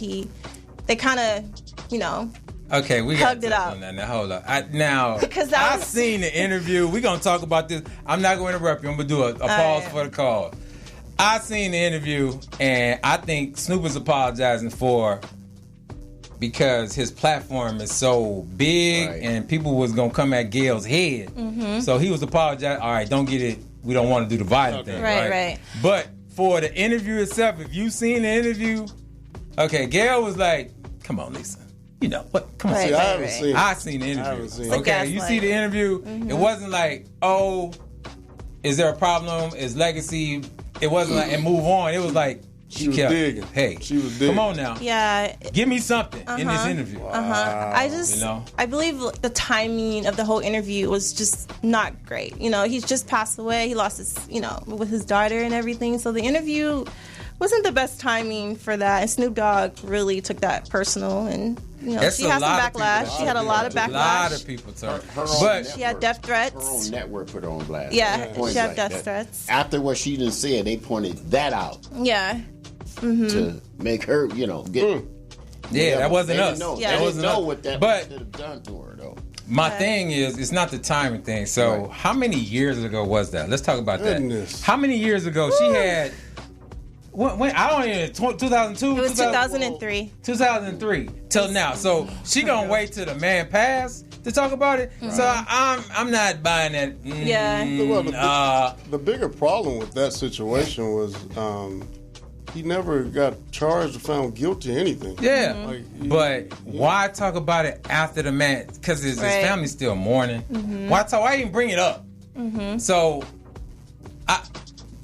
they kind of, you know, Okay, we got Hugged it to out. on that. Now hold up. Because that I was- seen the interview. We're gonna talk about this. I'm not going to interrupt you. I'm gonna do a pause for the call. I seen the interview, and I think Snoop is apologizing because his platform is so big, Right. and people was gonna come at Gail's head. So he was apologizing. All right, don't get it. We don't want to do the violent thing. Right. But for the interview itself, if you seen the interview, okay, Gail was like, "Come on, Lisa. You know what? Come on." Right, See, I haven't seen it. I seen the I interview. haven't seen it. Okay, you see the interview. It wasn't like, oh, is there a problem? Is legacy? It wasn't like, and move on. It was like, She was digging. Hey, she was digging. Come on now. Yeah. Give me something in this interview. I believe the timing of the whole interview was just not great. You know, he's just passed away. He lost his, with his daughter and everything. So the interview wasn't the best timing for that. And Snoop Dogg really took that personal, and she had some backlash. She had a lot of backlash. A lot of people took. But she had death threats. Her own network put her on blast. Yeah, she had death threats. After what she done said, they pointed that out. Yeah. To make her, get. Yeah, that wasn't us. Yeah. They didn't know what that but could have done to her, though. My thing is, it's not the timing thing. So, how many years ago was that? Let's talk about that. How many years ago she had? When I don't even 2002. It was 2003. 2003 till now. So she gonna wait till the man passed to talk about it. So I'm not buying that. Well, the bigger problem with that situation was he never got charged or found guilty of anything. Yeah, but why talk about it after the man? Because his family's still mourning. Why even bring it up? So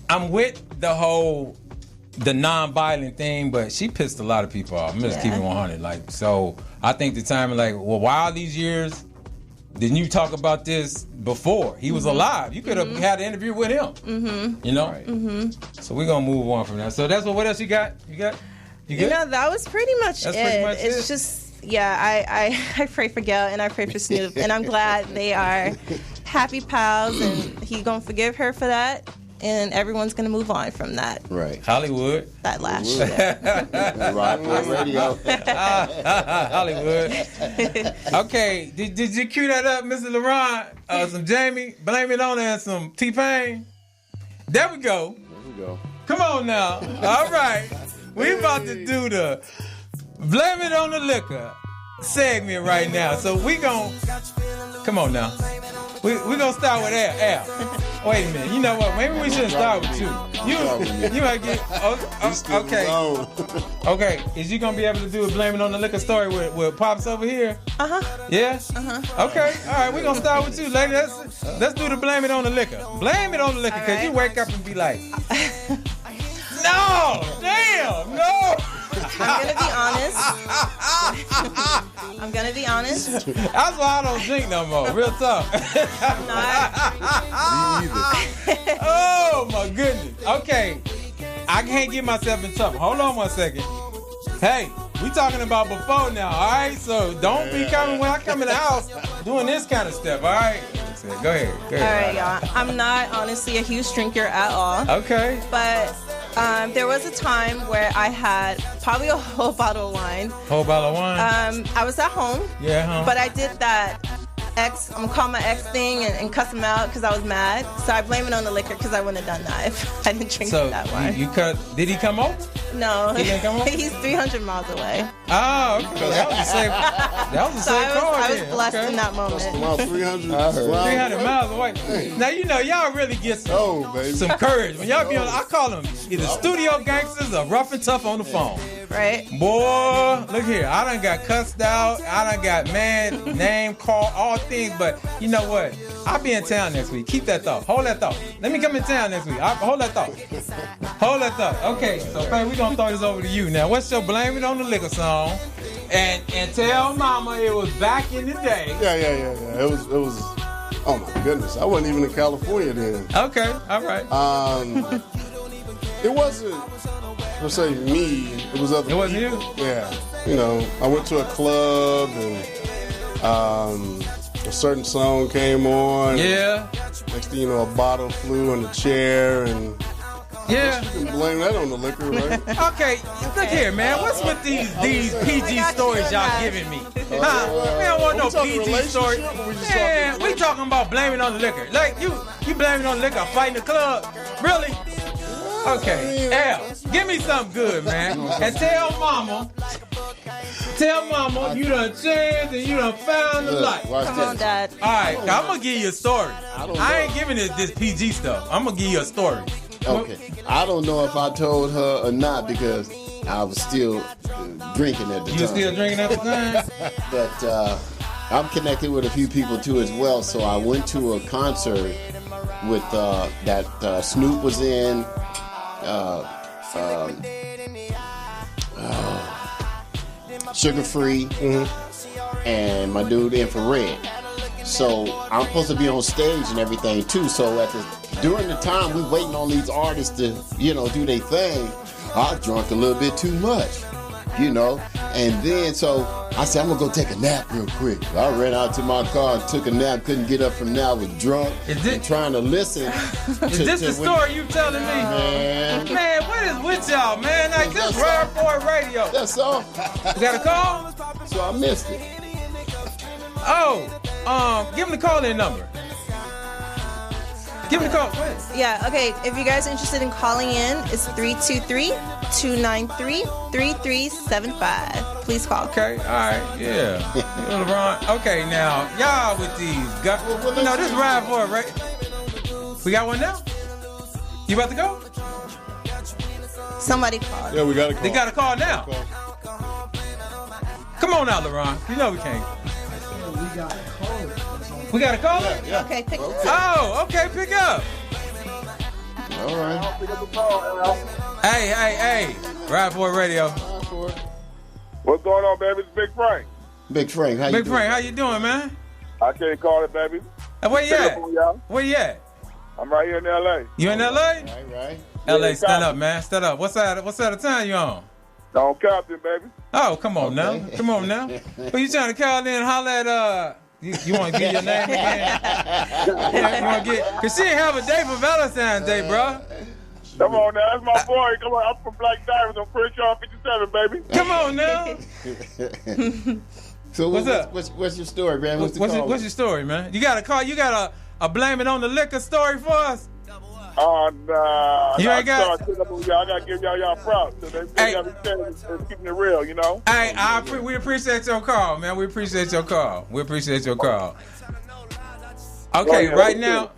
I'm with the non-violent thing, but she pissed a lot of people off. I'm just keeping 100. So I think the time, why all these years didn't you talk about this before he was alive? You could have had an interview with him. You know. So we're gonna move on from that. So that's what else you got? You good? That was pretty much it. It's just I pray for Gail and I pray for Snoop, and I'm glad they are happy pals, and he gonna forgive her for that. And everyone's going to move on from that. Right. Hollywood. That lash. Rock radio. Hollywood. Okay. Did you cue that up, Mr. LaRon? Some Jamie. Blame It On It and some T-Pain. There we go. Come on now. All right. We about to do the Blame It On the Liquor segment right now. So we gon' come on now. We gonna start with Al. Wait a minute. You know what? Maybe we shouldn't start with you. You might get okay. Okay. Is you gonna be able to do a Blame It On the Liquor story with Pops over here? Yeah. Okay. All right. We gonna start with you, lady. Let's do the Blame It On the Liquor. Blame it on the liquor, because you wake up and be like, no, damn, no. I'm gonna be honest. That's why I don't drink no more. Real talk. Oh my goodness. Okay, I can't get myself in trouble. Hold on 1 second. Hey, we talking about before now, all right? So don't be coming when I come in the house doing this kind of stuff, all right? Go ahead. All right, y'all. I'm not honestly a huge drinker at all. Okay. But there was a time where I had probably a whole bottle of wine. Whole bottle of wine? I was at home. Yeah, But I did that I'm gonna call my ex thing and cuss him out because I was mad. So I blame it on the liquor because I wouldn't have done that if I didn't drink that wine. Did he come over? No. He didn't come over? He's 300 miles away. Oh, okay. That was the same call. I was blessed in that moment. 300 miles away. Now, y'all really get some courage. When y'all be on, I call them either studio gangsters or rough and tough on the phone. Right. Boy, look here. I done got cussed out. I done got mad, name called, all things. But you know what? I'll be in town next week. Keep that thought. Hold that thought. Let me come in town next week. Hold that thought. Hold that thought. Okay, so Faye, we're going to throw this over to you. Now, what's your Blame It On the Liquor song? And tell Mama it was back in the day. Yeah. It was. Oh my goodness, I wasn't even in California then. Okay, all right. It wasn't per se me. It was other people. It wasn't you? Yeah. I went to a club and a certain song came on. Yeah. Next thing you know, a bottle flew on the chair and. Yeah. You can blame that on the liquor, right? Okay, look here, man. What's with these PG stories y'all giving me? Huh? We don't want no PG story. Man, we talking about blaming on the liquor. Like, you blaming on the liquor, fighting the club? Really? Okay, Al, give me something good, man. And tell Mama you done changed and you done found the light. Come on, Dad. All right, I'm going to give you a story. I ain't giving this PG stuff. I'm going to give you a story. Okay. I don't know if I told her or not because I was still drinking at the time. You were still drinking at the time? But I'm connected with a few people too as well. So I went to a concert with that Snoop was in. Sugar Free, and my dude Infrared. So I'm supposed to be on stage and everything too. So during the time we waiting on these artists to, do their thing, I drunk a little bit too much, and then so I said, I'm gonna go take a nap real quick. I ran out to my car and took a nap, couldn't get up from there, I was drunk and trying to listen. Is this the story you telling me? Man, what is with y'all, man? Like, this Rare Boy Radio. That's all. You got a call? So I missed it. Oh, give him the call-in number. Give him the call. Yeah, okay. If you guys are interested in calling in, it's 323-293-3375. Please call. Okay, all right, yeah. LeBron. Okay, now, y'all with these guys. This Ride Boy, right? We got one now? You about to go? Somebody called. Yeah, we got a call. They got a call now. Come on out, LeBron. You know we can't. We got a call? Yeah. Okay, pick up. Oh, okay, pick up. All right. Hey. Ride Boy Radio. What's going on, baby? It's Big Frank. Big Frank, how you doing? Big Frank, how you doing, man? I can't call it, baby. Where you at? Y'all. Where you at? I'm right here in L.A. You in L.A.? Right. L.A., stand up, man. Stand up. What side of town you on? On Compton, baby. Oh, come on now. Come on now. Who you trying to call in and holler at, you want to get your name again? You want to get, because she didn't have a day for Valentine's Day, bro. Come on now. That's my boy. Come on. I'm from Black Diamonds on Crenshaw 57, baby. Come on now. So what's up? What's your story, man? What's your story, man? You got a call? You got a blame it on the liquor story for us? Oh, nah. You ain't got I got to give y'all props. So they got me keeping it real, Hey, we appreciate your call, man. We appreciate your call. Okay, right now,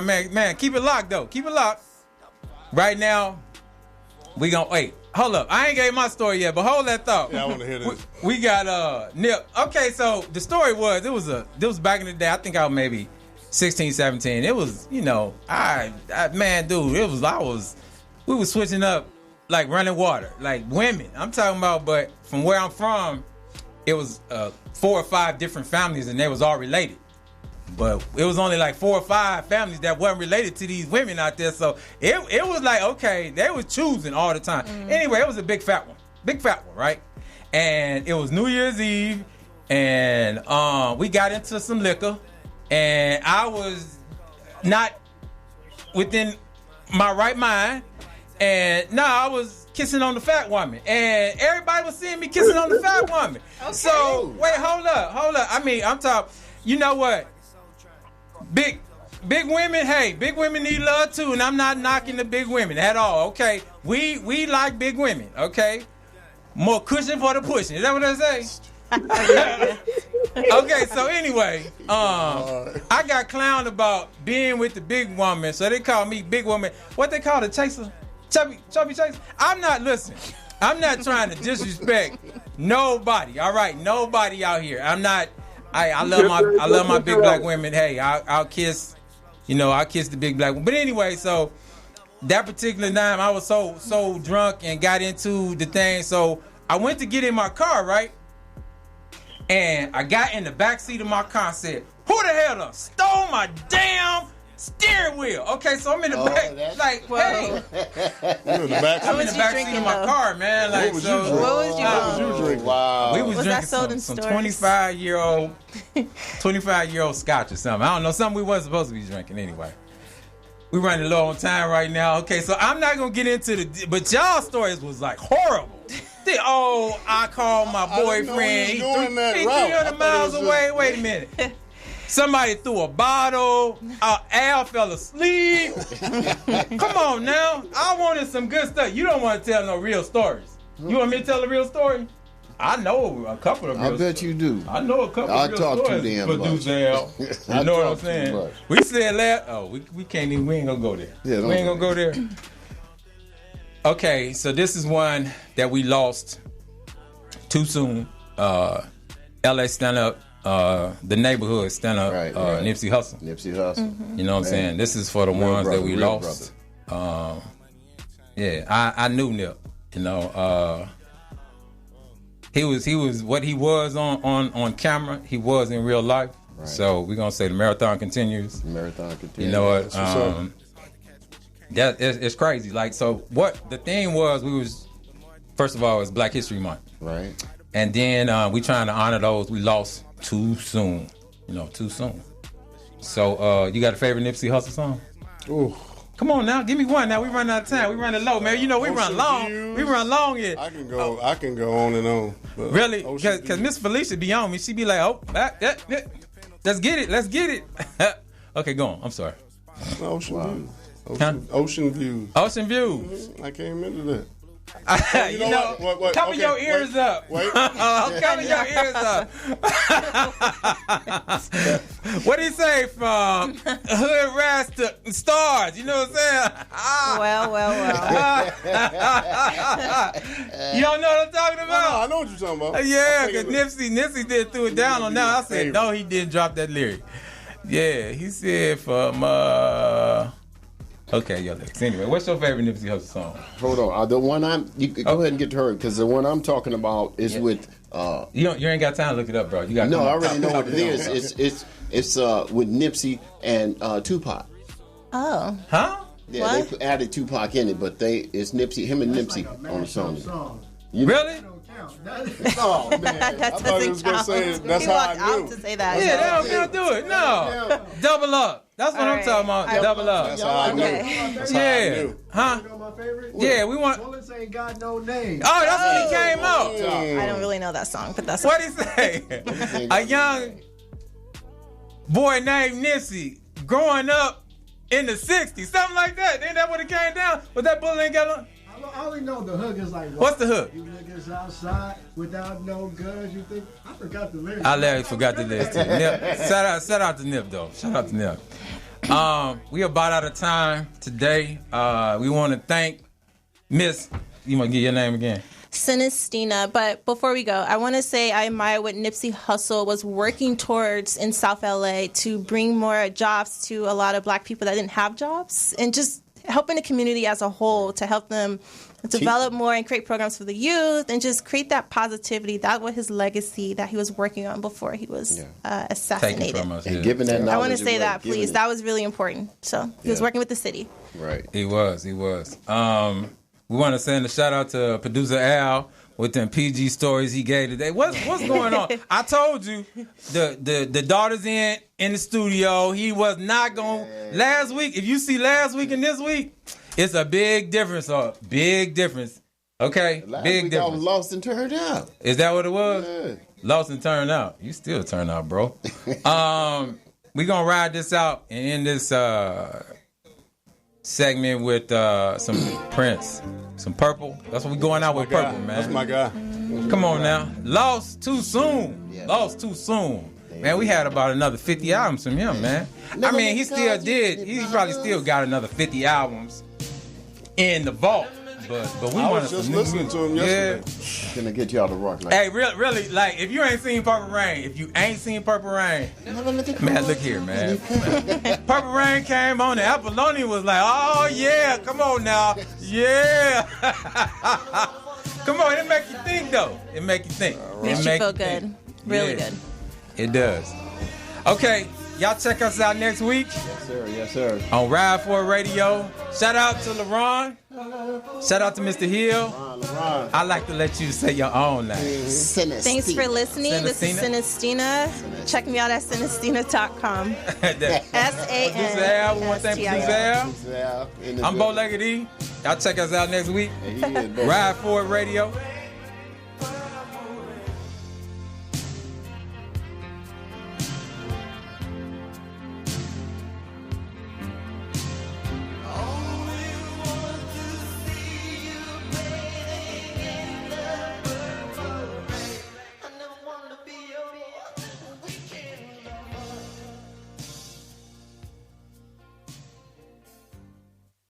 man, keep it locked, though. Keep it locked. Right now, we gonna wait. Hold up. I ain't gave my story yet, but hold that thought. Yeah, I want to hear this. We got Nip. Okay, so the story was, it was back in the day. I think I was maybe 16, 17. It was, man, dude, we was switching up like running water, like women. I'm talking about, but from where I'm from, it was 4 or 5 different families and they was all related. But it was only like 4 or 5 families that wasn't related to these women out there. So it was like, okay, they was choosing all the time. Anyway, it was a big fat one, right? And it was New Year's Eve, and we got into some liquor, and I was not within my right mind, and I was kissing on the fat woman, and everybody was seeing me kissing on the fat woman. Okay. So wait, hold up. I mean, I'm talking. You know what? Big women, hey, big women need love too, and I'm not knocking the big women at all. Okay, we like big women. Okay, more cushion for the pushing. Is that what I say? Okay, so anyway, I got clowned about being with the big woman, so they call me big woman. What they call the chaser, chubby chaser. I'm not trying to disrespect nobody. All right, nobody out here. I'm not. I love my big black women. Hey, I'll kiss, I'll kiss the big black woman. But anyway, so that particular time I was so drunk and got into the thing. So I went to get in my car, right? And I got in the back seat of my car and said, "Who the hell done stole my damn steering wheel?" Okay, so I'm in the back, like, hey. You in the back? I'm in the back seat of my car, man. Like, what so. was you drinking? Wow. We was drinking some 25-year-old scotch or something. I don't know, something we wasn't supposed to be drinking anyway. We running low on time right now. Okay, so I'm not gonna get into but y'all stories was like horrible. I called my boyfriend. He 300 miles away. Wait a minute. Somebody threw a bottle. Al fell asleep. Come on now. I wanted some good stuff. You don't want to tell no real stories. You want me to tell a real story? I know a couple of real stories. I bet you do. I know a couple of real stories. I talk too damn much. You know what I'm saying? We said last. We can't even. We ain't gonna go there. Yeah, we ain't gonna go there. Okay, so this is one that we lost too soon. LA Stand Up, the neighborhood Stand Up, right. Nipsey Hussle. Mm-hmm. You know what I'm saying? This is for the ones that we lost. Yeah, Yeah, I knew Nip. You know, he was what he was on camera. He was in real life. Right. So we're gonna say the marathon continues. The marathon continues. You know what? It's crazy. Like, so what the thing was, we was, first of all, it's Black History Month. Right. And then we trying to honor those we lost too soon. You know, too soon. So you got a favorite Nipsey Hussle song? Ooh. Come on now, give me one. Now we run out of time. We running low, man. You know we run long. We run long here. I can go on and on. Really? Because Miss Felicia be on me. She be like, oh, let's get it. Let's get it. Okay, go on. I'm sorry. Ocean View. Ocean View. Ocean View. I came into that. You know, cover your ears up. Cover your ears up. What do you say from hood rats to stars? You know what I'm saying? Well. You don't know what I'm talking about? No, I know what you're talking about. Yeah, because Nipsey did threw it down on that. I said, no, he didn't drop that lyric. Yeah, he said from okay, yo. Anyway, what's your favorite Nipsey Hussle song? Hold on, the one you go ahead and get to her because the one I'm talking about is with. You ain't got time to look it up, bro. You got. No, I already know what it is. It's with Nipsey and Tupac. Oh. Huh? Yeah, What? they added Tupac in it, but it's Nipsey, him and Nipsey on the song. Really? Oh man, That I thought he was gonna say that's He how walked I out knew. to say that. Yeah, they'll do it. No, double up. That's what All I'm right. talking about. All right. Double up. That's how I knew. Okay. That's how I Yeah. knew. Huh? You know my favorite? Yeah, we want. Bullets ain't got no name. Oh, that's when he came out. I don't really know that song, but that's What he say? A young boy named Nipsey growing up in the '60s, something like that. Ain't that what it came down? But that bullet ain't got no. I only know the hook is like. What's the hook? You niggas outside without no guns. You think I forgot the lyrics. I literally forgot the list. Nip. Shout out to Nip though. Shout out to Nip. We about out of time today. We want to thank Miss. You want to get your name again? Sinistina. But before we go, I want to say I admire what Nipsey Hussle was working towards in South LA to bring more jobs to a lot of Black people that didn't have jobs, and just helping the community as a whole to help them develop more and create programs for the youth and just create that positivity. That was his legacy that he was working on before he was assassinated. Taken from us. And Yeah. giving that knowledge I want to say away, that, giving please. it. That was really important. So he was working with the city. Right. He was. We want to send a shout out to producer Al with them PG stories he gave today. What's going on? I told you the daughter's in the studio. He was not going last week. If you see last week and this week, it's a big difference. Big difference. Okay, Last big week I difference. was lost and turned out. Is that what it was? Yeah. Lost and turned out. You still turn out, bro. We gonna ride this out and end this segment with some Prince, some Purple. That's what we going out with, Purple, man. That's my guy. Come on now. Lost too soon. Yeah. Lost too soon. Man, we had about another 50 albums from him, man. I mean, he still did. He probably still got another 50 albums in the vault. But we I wanted was just some new listening to him yesterday. Yeah. Gonna get y'all to rock like. Hey, really, like, if you ain't seen Purple Rain, man, look here, man. Purple Rain came on, and Apollonia was like, oh, yeah, come on now. Yeah. Come on, it make you think, though. It make you think. Makes It you make feel think. good. Really Yeah. good. It does. Okay, y'all check us out next week Yes, sir. Yes, sir. on Ride For It Radio. Shout out to LaRon. Shout out to Mr. Hill. LeBron. I like to let you say your own name. Thanks for listening. This is Sinistina. Check me out at sinistina.com. Producer Al, we want to thank Producer Al. I'm Bo Leggett E. Y'all check us out next week. Ride For It Radio.